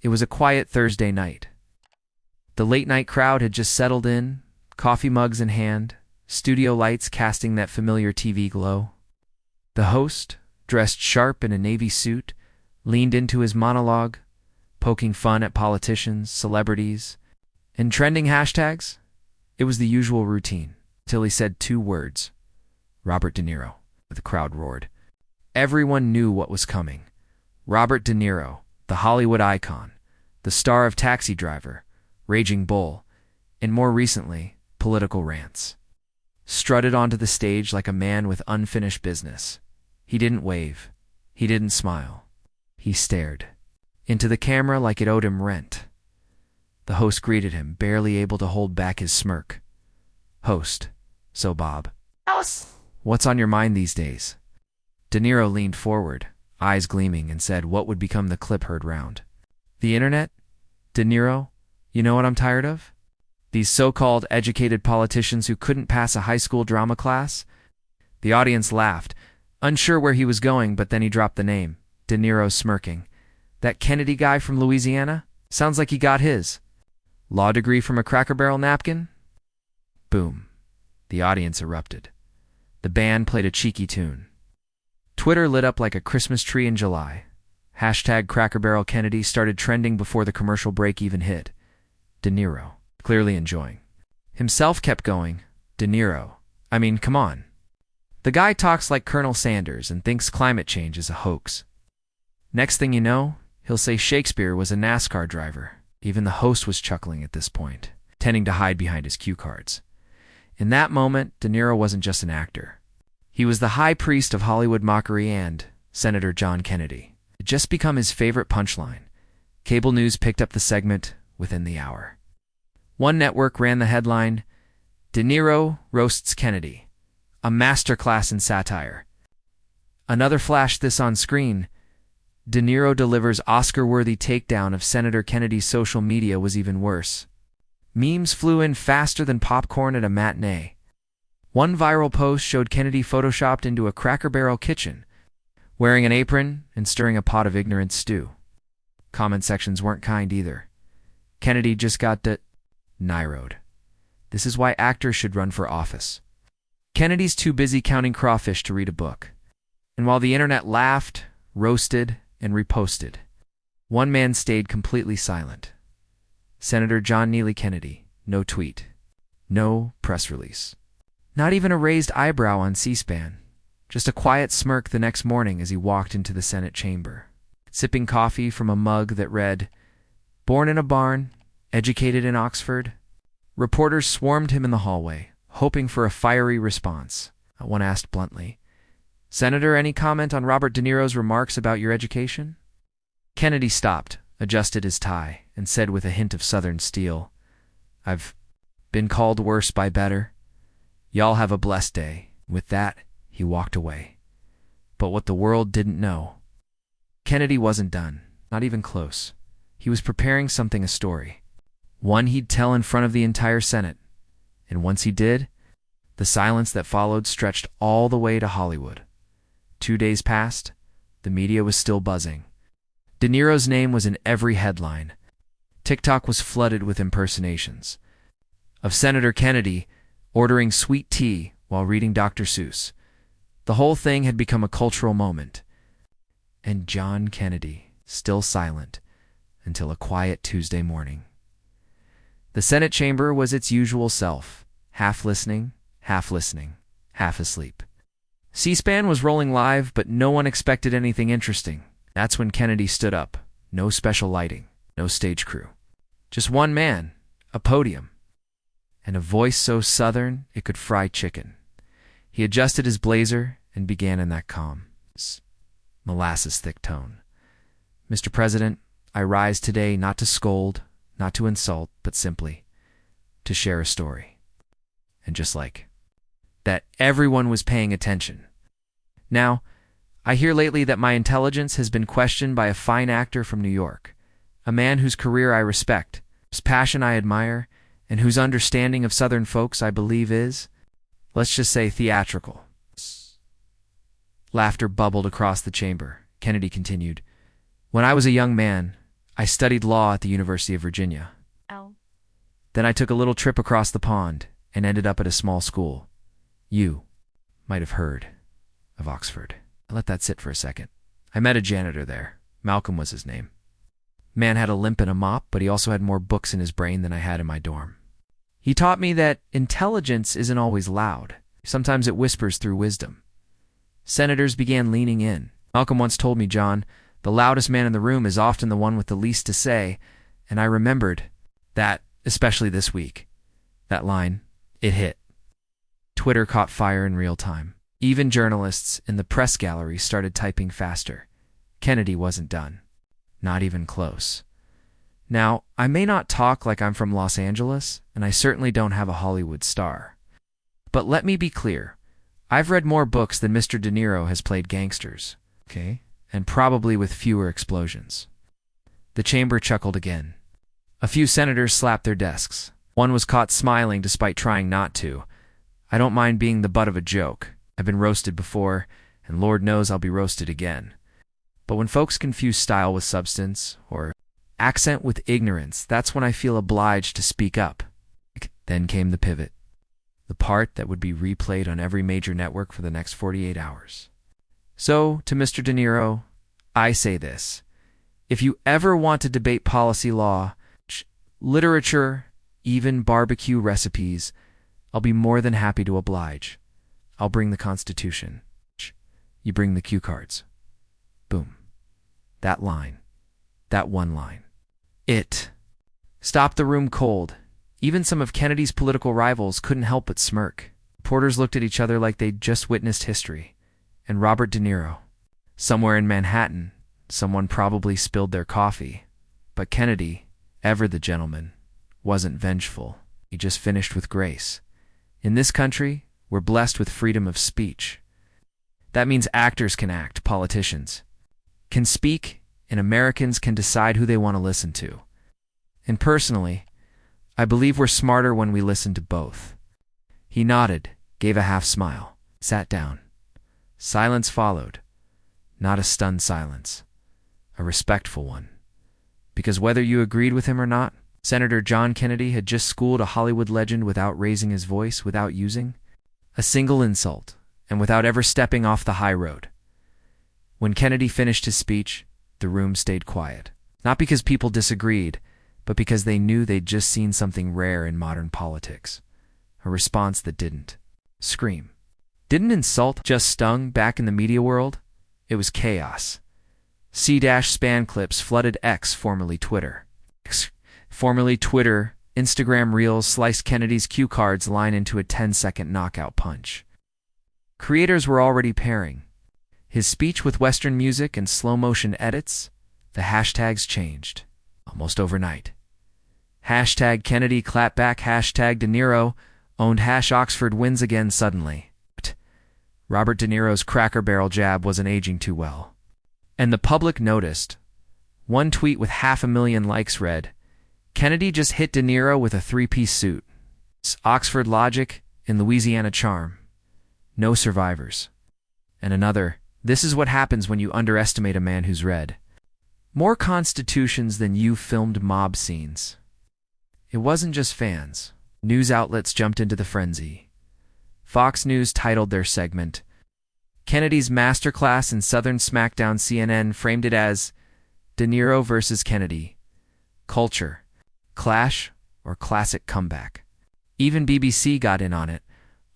It was a quiet Thursday night. The late-night crowd had just settled in, coffee mugs in hand, studio lights casting that familiar TV glow. The host, dressed sharp in a navy suit, leaned into his monologue, poking fun at politicians, celebrities, and trending hashtags. It was the usual routine, till he said two words: Robert De Niro. The crowd roared. Everyone knew what was coming. Robert De Niro, the Hollywood icon, the star of Taxi Driver, Raging Bull, and more recently, Political Rants, strutted onto the stage like a man with unfinished business. He didn't wave. He didn't smile. He stared into the camera like it owed him rent. The host greeted him, barely able to hold back his smirk. Host, so Bob, what's on your mind these days? De Niro leaned forward, eyes gleaming, and said what would become the clip heard round. The internet? De Niro, you know what I'm tired of? These so-called educated politicians who couldn't pass a high school drama class? The audience laughed, unsure where he was going, but then he dropped the name. De Niro smirking. That Kennedy guy from Louisiana? Sounds like he got his. Law degree from a Cracker Barrel napkin? Boom. The audience erupted. The band played a cheeky tune. Twitter lit up like a Christmas tree in July. Hashtag Cracker Barrel Kennedy started trending before the commercial break even hit. De Niro, clearly enjoying himself, kept going. De Niro, I mean, come on. The guy talks like Colonel Sanders and thinks climate change is a hoax. Next thing you know, he'll say Shakespeare was a NASCAR driver. Even the host was chuckling at this point, tending to hide behind his cue cards. In that moment, De Niro wasn't just an actor. He was the high priest of Hollywood mockery, and Senator John Kennedy had just become his favorite punchline. Cable news picked up the segment within the hour. One network ran the headline, De Niro roasts Kennedy, a masterclass in satire. Another flashed this on screen: De Niro delivers Oscar-worthy takedown of Senator Kennedy's social media was even worse. Memes flew in faster than popcorn at a matinee. One viral post showed Kennedy photoshopped into a Cracker Barrel kitchen, wearing an apron and stirring a pot of ignorant stew. Comment sections weren't kind either. Kennedy just got Niro'd. This is why actors should run for office. Kennedy's too busy counting crawfish to read a book. And while the internet laughed, roasted, and reposted, one man stayed completely silent. Senator John Neely Kennedy. No tweet. No press release. Not even a raised eyebrow on C-SPAN. Just a quiet smirk the next morning as he walked into the Senate chamber, sipping coffee from a mug that read, "Born in a barn, educated in Oxford." Reporters swarmed him in the hallway, hoping for a fiery response. One asked bluntly, "Senator, any comment on Robert De Niro's remarks about your education?" Kennedy stopped, adjusted his tie, and said with a hint of Southern steel, "I've been called worse by better. Y'all have a blessed day." With that, he walked away. But what the world didn't know, Kennedy wasn't done, not even close. He was preparing something, a story. One he'd tell in front of the entire Senate. And once he did, the silence that followed stretched all the way to Hollywood. 2 days passed. The media was still buzzing. De Niro's name was in every headline. TikTok was flooded with impersonations of Senator Kennedy ordering sweet tea while reading Dr. Seuss. The whole thing had become a cultural moment. And John Kennedy, still silent, until a quiet Tuesday morning. The Senate chamber was its usual self, half listening, half asleep. C-SPAN was rolling live, but no one expected anything interesting. That's when Kennedy stood up. No special lighting, no stage crew. Just one man, a podium, and a voice so southern it could fry chicken. He adjusted his blazer and began in that calm, molasses-thick tone. "Mr. President, I rise today not to scold, not to insult, but simply to share a story." And just like that, everyone was paying attention. Now, I hear lately that my intelligence has been questioned by a fine actor from New York, a man whose career I respect, whose passion I admire, and whose understanding of Southern folks I believe is, let's just say, theatrical. Laughter bubbled across the chamber. Kennedy continued, "When I was a young man, I studied law at the University of Virginia. L. Then I took a little trip across the pond and ended up at a small school. You might have heard of Oxford. I let that sit for a second. I met a janitor there. Malcolm was his name. Man had a limp and a mop, but he also had more books in his brain than I had in my dorm. He taught me that intelligence isn't always loud. Sometimes it whispers through wisdom. Senators began leaning in. Malcolm once told me, John, the loudest man in the room is often the one with the least to say, and I remembered that, especially this week. That line, it hit. Twitter caught fire in real time. Even journalists in the press gallery started typing faster. Kennedy wasn't done. Not even close. Now, I may not talk like I'm from Los Angeles, and I certainly don't have a Hollywood star. But let me be clear. I've read more books than Mr. De Niro has played gangsters. Okay? And probably with fewer explosions. The chamber chuckled again. A few senators slapped their desks. One was caught smiling despite trying not to. I don't mind being the butt of a joke. I've been roasted before, and Lord knows I'll be roasted again. But when folks confuse style with substance, or accent with ignorance, that's when I feel obliged to speak up. Then came the pivot. The part that would be replayed on every major network for the next 48 hours. So, to Mr. De Niro, I say this. If you ever want to debate policy law, literature, even barbecue recipes, I'll be more than happy to oblige. I'll bring the Constitution. You bring the cue cards. Boom. That line. That one line. It stopped the room cold. Even some of Kennedy's political rivals couldn't help but smirk. Reporters looked at each other like they'd just witnessed history. And Robert De Niro. Somewhere in Manhattan, someone probably spilled their coffee. But Kennedy, ever the gentleman, wasn't vengeful. He just finished with grace. In this country, we're blessed with freedom of speech. That means actors can act, politicians can speak, and Americans can decide who they want to listen to. And personally, I believe we're smarter when we listen to both. He nodded, gave a half smile, sat down. Silence followed. Not a stunned silence. A respectful one. Because whether you agreed with him or not, Senator John Kennedy had just schooled a Hollywood legend without raising his voice, without using a single insult, and without ever stepping off the high road. When Kennedy finished his speech, the room stayed quiet. Not because people disagreed, but because they knew they'd just seen something rare in modern politics. A response that didn't scream. Didn't insult just stung back in the media world? It was chaos. C-span clips flooded X, formerly Twitter. Formerly Twitter, Instagram Reels sliced Kennedy's cue cards line into a 10-second knockout punch. Creators were already pairing his speech with Western music and slow-motion edits. The hashtags changed, almost overnight. Hashtag Kennedy Clapback, hashtag De Niro owned, hash Oxford wins again suddenly. Robert De Niro's Cracker Barrel jab wasn't aging too well. And the public noticed. One tweet with 500,000 likes read, Kennedy just hit De Niro with a three-piece suit. Oxford logic in Louisiana charm. No survivors. And another, this is what happens when you underestimate a man who's read more constitutions than you filmed mob scenes. It wasn't just fans. News outlets jumped into the frenzy. Fox News titled their segment, Kennedy's Masterclass in Southern Smackdown. CNN framed it as De Niro versus Kennedy. Culture, clash, or classic comeback. Even BBC got in on it.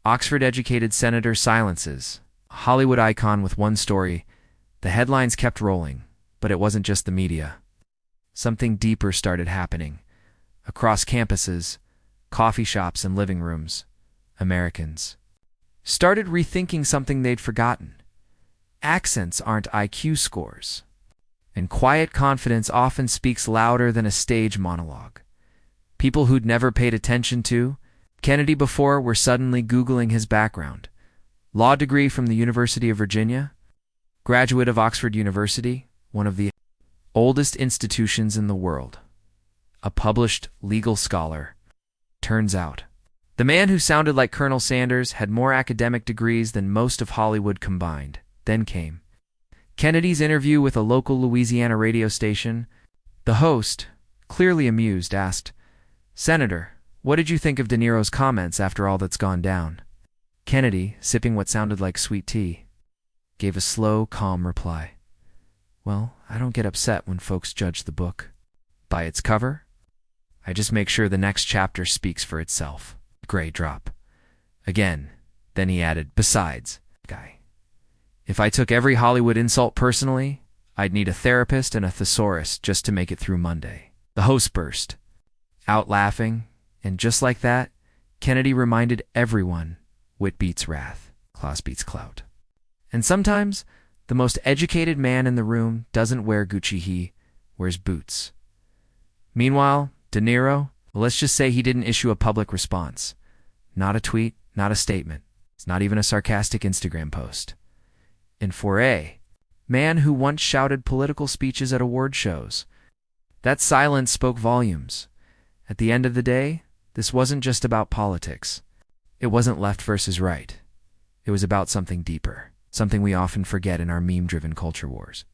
Oxford-educated senator silences. A Hollywood icon with one story. The headlines kept rolling, but it wasn't just the media. Something deeper started happening. Across campuses, coffee shops, and living rooms, Americans started rethinking something they'd forgotten. Accents aren't IQ scores. And quiet confidence often speaks louder than a stage monologue. People who'd never paid attention to Kennedy before were suddenly Googling his background. Law degree from the University of Virginia, graduate of Oxford University, one of the oldest institutions in the world. A published legal scholar. Turns out, the man who sounded like Colonel Sanders had more academic degrees than most of Hollywood combined. Then came Kennedy's interview with a local Louisiana radio station. The host, clearly amused, asked, "Senator, what did you think of De Niro's comments after all that's gone down?" Kennedy, sipping what sounded like sweet tea, gave a slow, calm reply. "Well, I don't get upset when folks judge the book by its cover. I just make sure the next chapter speaks for itself." Gray drop. Again, then he added, "Besides, guy, if I took every Hollywood insult personally, I'd need a therapist and a thesaurus just to make it through Monday." The host burst out laughing, and just like that, Kennedy reminded everyone, wit beats wrath, class beats clout. And sometimes, the most educated man in the room doesn't wear Gucci, he wears boots. Meanwhile, De Niro, let's just say he didn't issue a public response. Not a tweet, not a statement. It's not even a sarcastic Instagram post. And for a man who once shouted political speeches at award shows, that silence spoke volumes. At the end of the day, this wasn't just about politics. It wasn't left versus right. It was about something deeper, something we often forget in our meme-driven culture wars.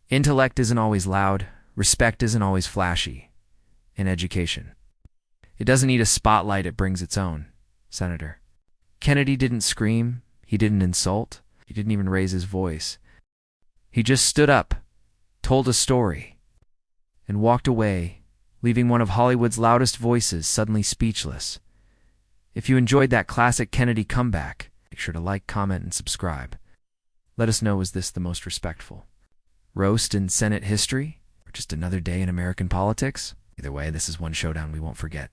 Intellect isn't always loud. Respect isn't always flashy. In education, it doesn't need a spotlight, it brings its own. Senator. Kennedy didn't scream. He didn't insult. He didn't even raise his voice. He just stood up, told a story, and walked away, leaving one of Hollywood's loudest voices suddenly speechless. If you enjoyed that classic Kennedy comeback, make sure to like, comment, and subscribe. Let us know, was this the most respectful roast in Senate history, or just another day in American politics? Either way, this is one showdown we won't forget.